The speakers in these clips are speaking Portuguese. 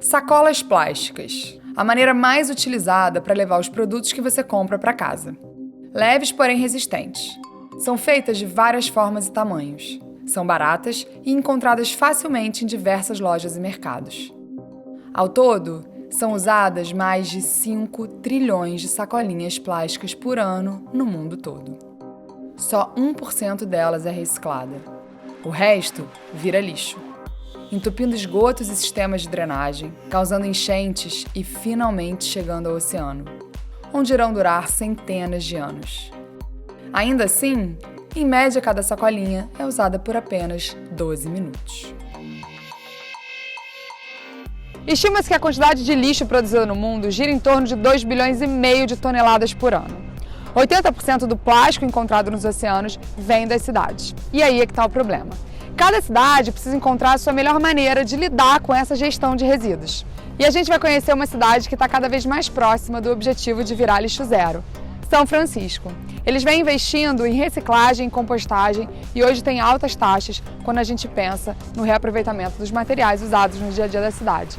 Sacolas plásticas. A maneira mais utilizada para levar os produtos que você compra para casa. Leves, porém resistentes. São feitas de várias formas e tamanhos. São baratas e encontradas facilmente em diversas lojas e mercados. Ao todo, são usadas mais de 5 trilhões de sacolinhas plásticas por ano no mundo todo. Só 1% delas é reciclada. O resto vira lixo, entupindo esgotos e sistemas de drenagem, causando enchentes e finalmente chegando ao oceano, onde irão durar centenas de anos. Ainda assim, em média, cada sacolinha é usada por apenas 12 minutos. Estima-se que a quantidade de lixo produzida no mundo gira em torno de 2,5 bilhões de toneladas por ano. 80% do plástico encontrado nos oceanos vem das cidades. E aí é que está o problema. Cada cidade precisa encontrar a sua melhor maneira de lidar com essa gestão de resíduos. E a gente vai conhecer uma cidade que está cada vez mais próxima do objetivo de virar lixo zero, São Francisco. Eles vêm investindo em reciclagem e compostagem e hoje tem altas taxas quando a gente pensa no reaproveitamento dos materiais usados no dia a dia da cidade.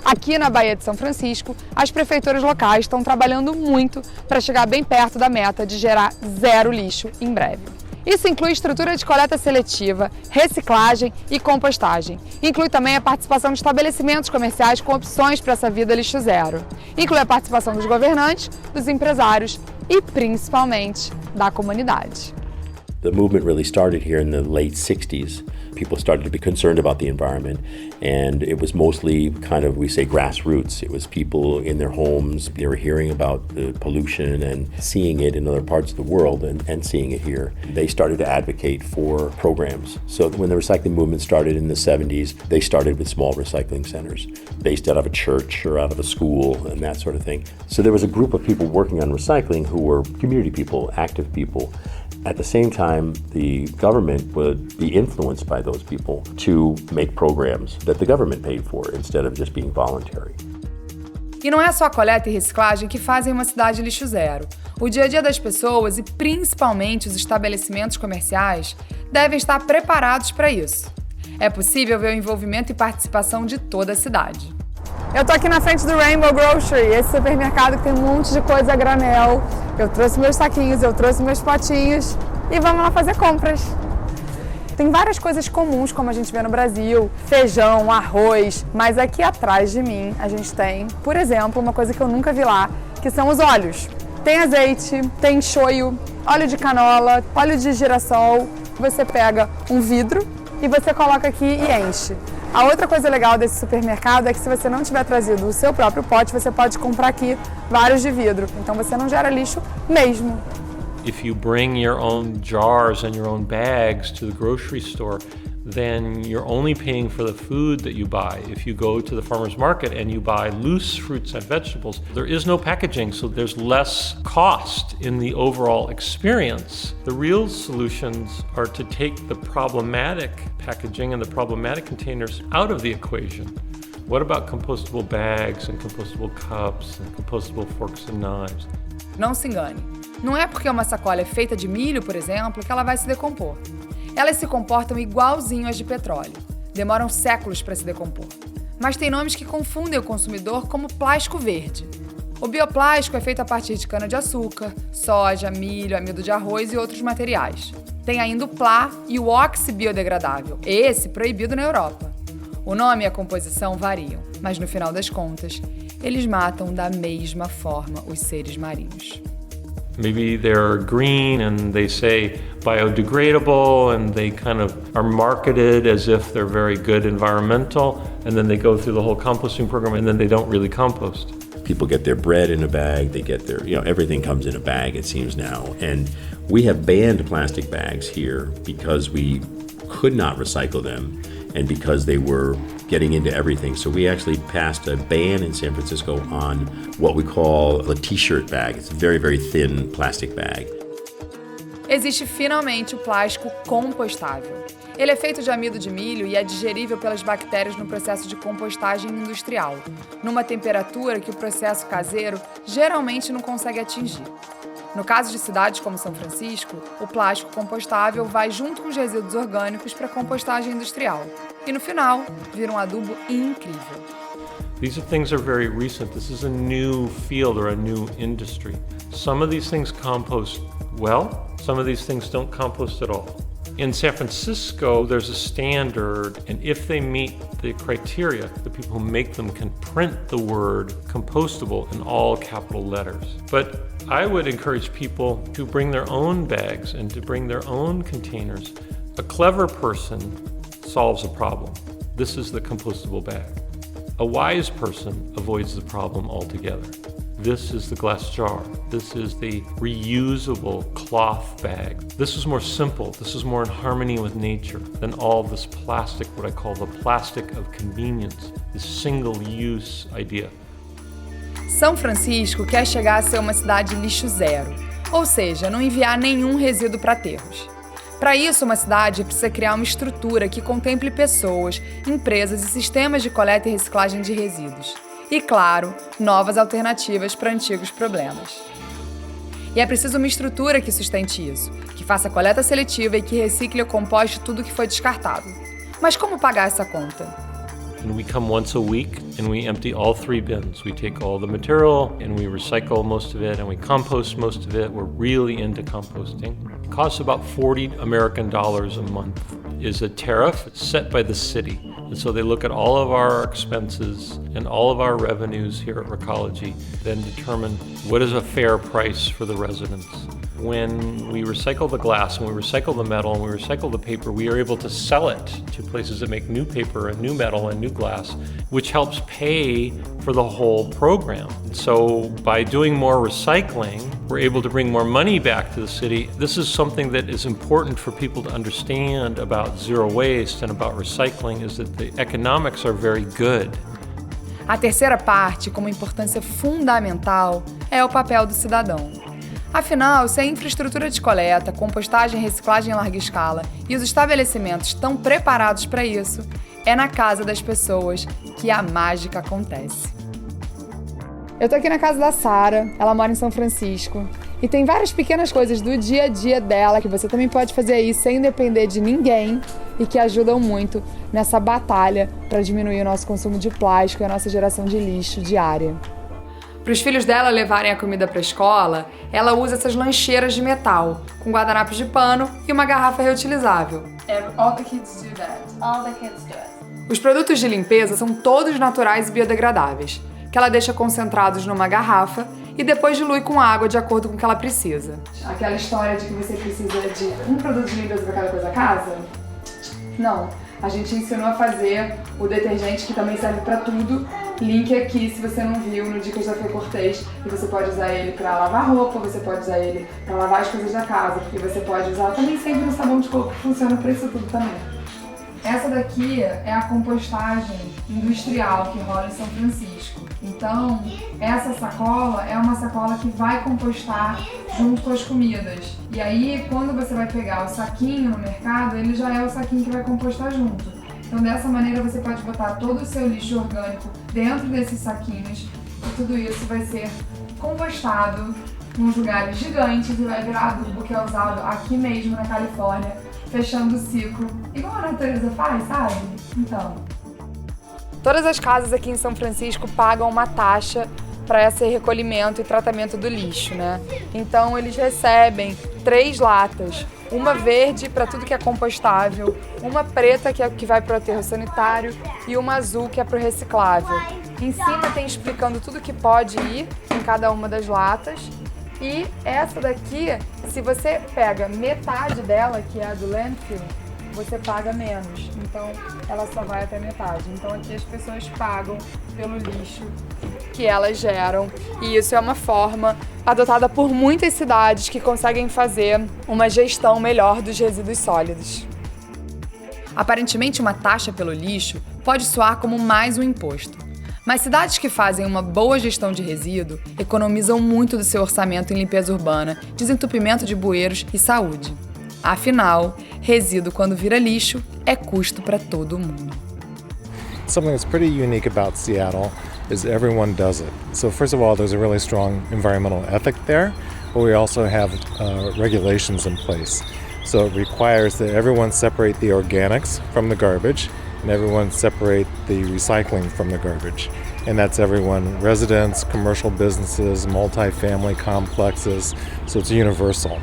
Aqui na Baía de São Francisco, as prefeituras locais estão trabalhando muito para chegar bem perto da meta de gerar zero lixo em breve. Isso inclui estrutura de coleta seletiva, reciclagem e compostagem. Inclui também a participação de estabelecimentos comerciais com opções para essa vida lixo zero. Inclui a participação dos governantes, dos empresários e, principalmente, da comunidade. The movement really started here in the late 60s. People started to be concerned about the environment, and it was mostly kind of, we say, grassroots. It was people in their homes. They were hearing about the pollution and seeing it in other parts of the world and seeing it here. They started to advocate for programs. So when the recycling movement started in the 70s, they started with small recycling centers based out of a church or out of a school and that sort of thing. So there was a group of people working on recycling who were community people, active people. At the same time, the government would be influenced by those people to make programs that the government paid for instead of just being voluntary. E não é só a coleta e reciclagem que fazem uma cidade lixo zero. O dia a dia das pessoas e principalmente os estabelecimentos comerciais devem estar preparados para isso. É possível ver o envolvimento e participação de toda a cidade. Eu tô aqui na frente do Rainbow Grocery, esse supermercado que tem um monte de coisa a granel. Eu trouxe meus saquinhos, eu trouxe meus potinhos e vamos lá fazer compras. Tem várias coisas comuns, como a gente vê no Brasil, feijão, arroz, mas aqui atrás de mim a gente tem, por exemplo, uma coisa que eu nunca vi lá, que são os óleos. Tem azeite, tem shoyu, óleo de canola, óleo de girassol. Você pega um vidro e você coloca aqui e enche. A outra coisa legal desse supermercado é que se você não tiver trazido o seu próprio pote, você pode comprar aqui vários de vidro. Então você não gera lixo mesmo. If you bring your own jars and your own bags to the grocery store, then you're only paying for the food that you buy. If you go to the farmer's market and you buy loose fruits and vegetables, there is no packaging, so there's less cost in the overall experience. The real solutions are to take the problematic packaging and the problematic containers out of the equation. What about compostable bags and compostable cups and compostable forks and knives? Não se engane. Não é porque uma sacola é feita de milho, por exemplo, que ela vai se decompor. Elas se comportam igualzinho às de petróleo. Demoram séculos para se decompor. Mas tem nomes que confundem o consumidor como plástico verde. O bioplástico é feito a partir de cana-de-açúcar, soja, milho, amido de arroz e outros materiais. Tem ainda o PLA e o oxibiodegradável, esse proibido na Europa. O nome e a composição variam, mas no final das contas, eles matam da mesma forma os seres marinhos. Maybe they're green and they say biodegradable and they kind of are marketed as if they're very good environmental, and then they go through the whole composting program and then they don't really compost. People get their bread in a bag, they get their, everything comes in a bag, it seems now. And we have banned plastic bags here because we could not recycle them and because they were getting into everything. So we actually passed a ban in San Francisco on what we call a t-shirt bag. It's a very, very thin plastic bag. Existe finalmente o plástico compostável. Ele é feito de amido de milho e é digerível pelas bactérias no processo de compostagem industrial, numa temperatura que o processo caseiro geralmente não consegue atingir. No caso de cidades como São Francisco, o plástico compostável vai junto com os resíduos orgânicos para a compostagem industrial. E no final, vira um adubo incrível. These things are very recent. This is a new field or a new industry. Some of these things compost well, some of these things don't compost at all. In San Francisco, there's a standard, and if they meet the criteria, the people who make them can print the word compostable in all capital letters. But I would encourage people to bring their own bags and to bring their own containers. A clever person solves a problem. This is the compostable bag. A wise person avoids the problem altogether. This is the glass jar. This is the reusable cloth bag. This is more simple. This is more in harmony with nature than all this plastic, what I call the plastic of convenience, this single-use idea. São Francisco quer chegar a ser uma cidade lixo zero, ou seja, não enviar nenhum resíduo para aterros. Para isso, uma cidade precisa criar uma estrutura que contemple pessoas, empresas e sistemas de coleta e reciclagem de resíduos. E, claro, novas alternativas para antigos problemas. E é preciso uma estrutura que sustente isso, que faça coleta seletiva e que recicle ou composte tudo que foi descartado. Mas como pagar essa conta? And we come once a week and we empty all 3 bins. We take all the material and we recycle most of it and we compost most of it. We're really into composting. It costs about $40 American a month. Is a tariff set by the city. And so they look at all of our expenses and all of our revenues here at Recology, then determine what is a fair price for the residents. When we recycle the glass, and we recycle the metal, and we recycle the paper, we are able to sell it to places that make new paper and new metal and new glass, which helps pay for the whole program. So by doing more recycling, we're able to bring more money back to the city. This is something that is important for people to understand about zero waste and about recycling, is that the economics are very good. A terceira parte, como importância fundamental, é o papel do cidadão. Afinal, se a infraestrutura de coleta, compostagem e reciclagem em larga escala e os estabelecimentos estão preparados para isso, é na casa das pessoas que a mágica acontece. Eu tô aqui na casa da Sara, ela mora em São Francisco, e tem várias pequenas coisas do dia a dia dela que você também pode fazer aí sem depender de ninguém e que ajudam muito nessa batalha para diminuir o nosso consumo de plástico e a nossa geração de lixo diária. Para os filhos dela levarem a comida para a escola, ela usa essas lancheiras de metal, com guardanapos de pano e uma garrafa reutilizável. All the kids do that. All the kids do it. Os produtos de limpeza são todos naturais e biodegradáveis, que ela deixa concentrados numa garrafa e depois dilui com água de acordo com o que ela precisa. Aquela história de que você precisa de um produto de limpeza para cada coisa da casa? Não. A gente ensinou a fazer o detergente que também serve para tudo. Link aqui se você não viu no Dicas da Fê Cortez. E você pode usar ele para lavar roupa, você pode usar ele para lavar as coisas da casa, porque você pode usar também sempre um sabão de coco que funciona para isso tudo também. Essa daqui é a compostagem industrial que rola em São Francisco. Então, essa sacola é uma sacola que vai compostar junto com as comidas. E aí, quando você vai pegar o saquinho no mercado, ele já é o saquinho que vai compostar junto. Então, dessa maneira, você pode botar todo o seu lixo orgânico dentro desses saquinhos e tudo isso vai ser compostado nos lugares gigantes e vai virar adubo que é usado aqui mesmo na Califórnia, fechando o ciclo, igual a natureza faz, sabe? Então, todas as casas aqui em São Francisco pagam uma taxa para esse recolhimento e tratamento do lixo, né? Então eles recebem 3 latas, uma verde para tudo que é compostável, uma preta que é que vai para o aterro sanitário e uma azul que é para o reciclável. Em cima tem explicando tudo que pode ir em cada uma das latas. E essa daqui, se você pega metade dela, que é a do landfill, você paga menos. Então, ela só vai até metade. Então, aqui as pessoas pagam pelo lixo que elas geram. E isso é uma forma adotada por muitas cidades que conseguem fazer uma gestão melhor dos resíduos sólidos. Aparentemente, uma taxa pelo lixo pode soar como mais um imposto. Mas cidades que fazem uma boa gestão de resíduo economizam muito do seu orçamento em limpeza urbana, desentupimento de bueiros e saúde. Afinal, resíduo quando vira lixo é custo para todo mundo. Something that's pretty unique about Seattle is everyone does it. So first of all, there's a really strong environmental ethic there, but we also have regulations in place. So it requires that everyone separate the organics from the garbage and everyone separate the recycling from the garbage. And that's everyone, residents, commercial businesses, multifamily complexes, so it's universal.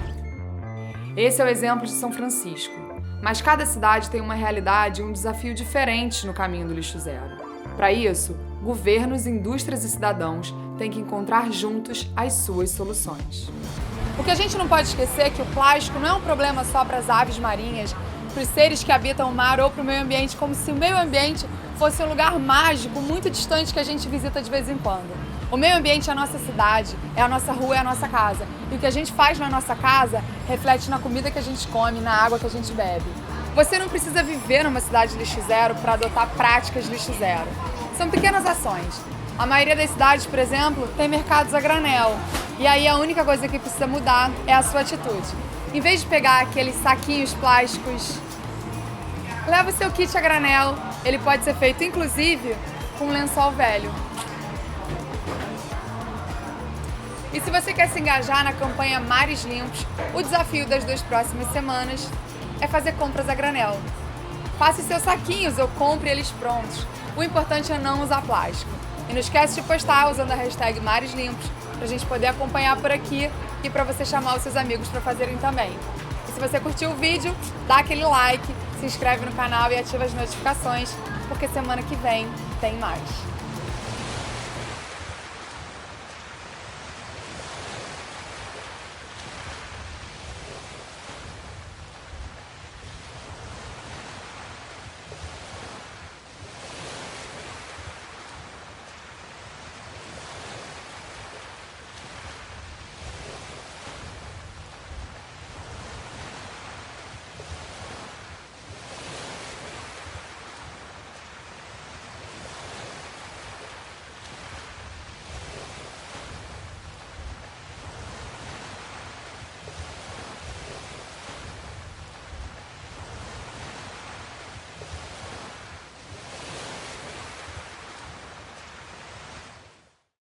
Esse é o exemplo de São Francisco. Mas cada cidade tem uma realidade e um desafio diferente no caminho do lixo zero. Para isso, governos, indústrias e cidadãos têm que encontrar juntos as suas soluções. O que a gente não pode esquecer é que o plástico não é um problema só para as aves marinhas, para os seres que habitam o mar ou para o meio ambiente, como se o meio ambiente fosse um lugar mágico, muito distante que a gente visita de vez em quando. O meio ambiente é a nossa cidade, é a nossa rua, é a nossa casa. E o que a gente faz na nossa casa reflete na comida que a gente come, na água que a gente bebe. Você não precisa viver numa cidade lixo zero para adotar práticas lixo zero. São pequenas ações. A maioria das cidades, por exemplo, tem mercados a granel. E aí a única coisa que precisa mudar é a sua atitude. Em vez de pegar aqueles saquinhos plásticos, leva o seu kit a granel. Ele pode ser feito, inclusive, com um lençol velho. E se você quer se engajar na campanha Mares Limpos, o desafio das 2 próximas semanas é fazer compras a granel. Faça seus saquinhos ou compre eles prontos. O importante é não usar plástico. E não esquece de postar usando a hashtag Mares Limpos, para a gente poder acompanhar por aqui e para você chamar os seus amigos para fazerem também. E se você curtiu o vídeo, dá aquele like, se inscreve no canal e ativa as notificações, porque semana que vem tem mais.